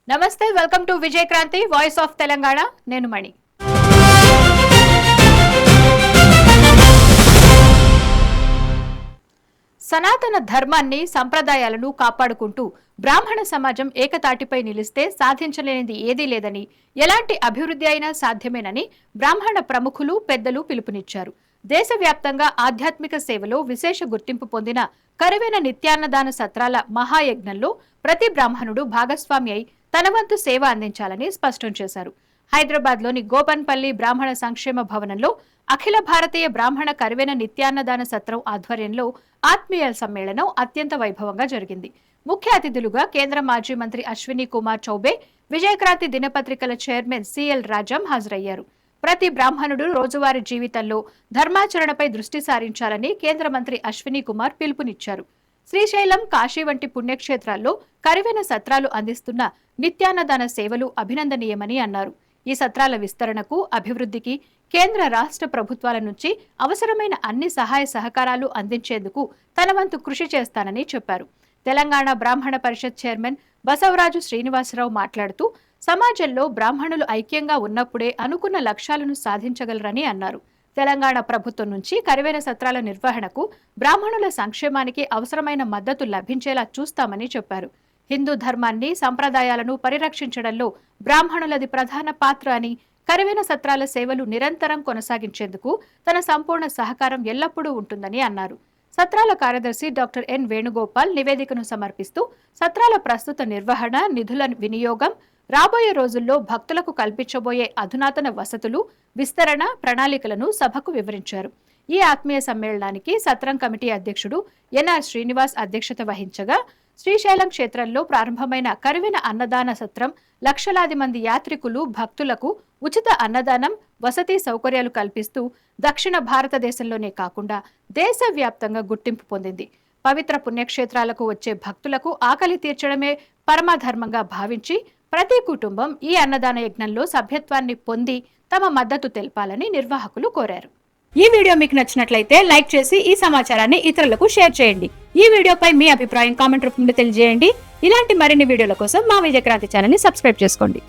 నమస్తే, welcome to Vijay Kranti voice of Telangana. నేను మణి. సనాతన ధర్మాన్ని సంప్రదాయాలను కాపాడుకుంటూ బ్రాహ్మణ సమాజం ఏకతాటిపై నిలిస్తే సాధించలేనిది ఏదీ లేదని, ఎలాంటి అభివృద్ధి అయినా సాధ్యమేనని బ్రాహ్మణ ప్రముఖులు, పెద్దలు పిలుపునిచ్చారు. దేశవ్యాప్తంగా ఆధ్యాత్మిక సేవలో విశేష గుర్తింపు పొందిన కరువైన నిత్యాన్నదాన సత్రాల మహాయజ్ఞంలో ప్రతి బ్రాహ్మణుడు భాగస్వామి అయి తన వంతు సేవ అందించాలని స్పష్టం చేశారు. హైదరాబాద్ లోని గోపన్పల్లి బ్రాహ్మణ సంక్షేమ భవనంలో అఖిల భారతీయ బ్రాహ్మణ కరువైన నిత్యాన్నదాన సత్రం ఆధ్వర్యంలో ఆత్మీయ సమ్మేళనం అత్యంత వైభవంగా జరిగింది. ముఖ్య అతిథులుగా కేంద్ర మాజీ మంత్రి అశ్విని కుమార్ చౌబే, విజయక్రాంతి దినపత్రికల చైర్మన్ సిఎల్ రాజం హాజరయ్యారు. ప్రతి బ్రాహ్మణుడు రోజువారీ జీవితంలో ధర్మాచరణపై దృష్టి సారించాలని కేంద్ర మంత్రి అశ్విని కుమార్ పిలుపునిచ్చారు. శ్రీశైలం, కాశీ వంటి పుణ్యక్షేత్రాల్లో కరువైన సత్రాలు అందిస్తున్న నిత్యాన్నదాన సేవలు అభినందనీయమని అన్నారు. ఈ సత్రాల విస్తరణకు, అభివృద్ధికి కేంద్ర, రాష్ట్ర ప్రభుత్వాల నుంచి అవసరమైన అన్ని సహాయ సహకారాలు అందించేందుకు తన వంతు కృషి చేస్తానని చెప్పారు. తెలంగాణ బ్రాహ్మణ పరిషత్ చైర్మన్ బసవరాజు శ్రీనివాసరావు మాట్లాడుతూ, సమాజంలో బ్రాహ్మణులు ఐక్యంగా ఉన్నప్పుడే అనుకున్న లక్ష్యాలను సాధించగలరని అన్నారు. తెలంగాణ ప్రభుత్వం నుంచి కరువైన సత్రాల నిర్వహణకు, బ్రాహ్మణుల సంక్షేమానికి అవసరమైన మద్దతు లభించేలా చూస్తామని చెప్పారు. హిందూ ధర్మాన్ని, సంప్రదాయాలను పరిరక్షించడంలో బ్రాహ్మణులది ప్రధాన పాత్ర అని, కరువైన సత్రాల సేవలు నిరంతరం కొనసాగించేందుకు తన సంపూర్ణ సహకారం ఎల్లప్పుడూ ఉంటుందని అన్నారు. సత్రాల కార్యదర్శి డాక్టర్ ఎన్ వేణుగోపాల్ నివేదికను సమర్పిస్తూ, సత్రాల ప్రస్తుత నిర్వహణ, నిధుల వినియోగం, రాబోయే రోజుల్లో భక్తులకు కల్పించబోయే అధునాతన వసతులు, విస్తరణ ప్రణాళికలను సభకు వివరించారు. ఈ ఆత్మీయ సమ్మేళనానికి సత్రం కమిటీ అధ్యక్షుడు ఎన్ఆర్ శ్రీనివాస్ అధ్యక్షత వహించగా, శ్రీశైలం క్షేత్రంలో ప్రారంభమైన కరువైన అన్నదాన సత్రం లక్షలాది మంది యాత్రికులు, భక్తులకు ఉచిత అన్నదానం, వసతి సౌకర్యాలు కల్పిస్తూ దక్షిణ భారతదేశంలోనే కాకుండా దేశవ్యాప్తంగా గుర్తింపు పొందింది. పవిత్ర పుణ్యక్షేత్రాలకు వచ్చే భక్తులకు ఆకలి తీర్చడమే పరమధర్మంగా భావించి ప్రతి కుటుంబం ఈ అన్నదాన యజ్ఞంలో సభ్యత్వాన్ని పొంది తమ మద్దతు తెలపాలని నిర్వాహకులు కోరారు. ఈ వీడియో మీకు నచ్చినట్లయితే లైక్ చేసి ఈ సమాచారాన్ని ఇతరులకు షేర్ చేయండి. ఈ వీడియోపై మీ అభిప్రాయం కామెంట్ రూపంలో తెలియజేయండి. ఇలాంటి మరిన్ని వీడియోల కోసం మా విజయక్రాంతి ఛానల్ ని సబ్స్క్రైబ్ చేసుకోండి.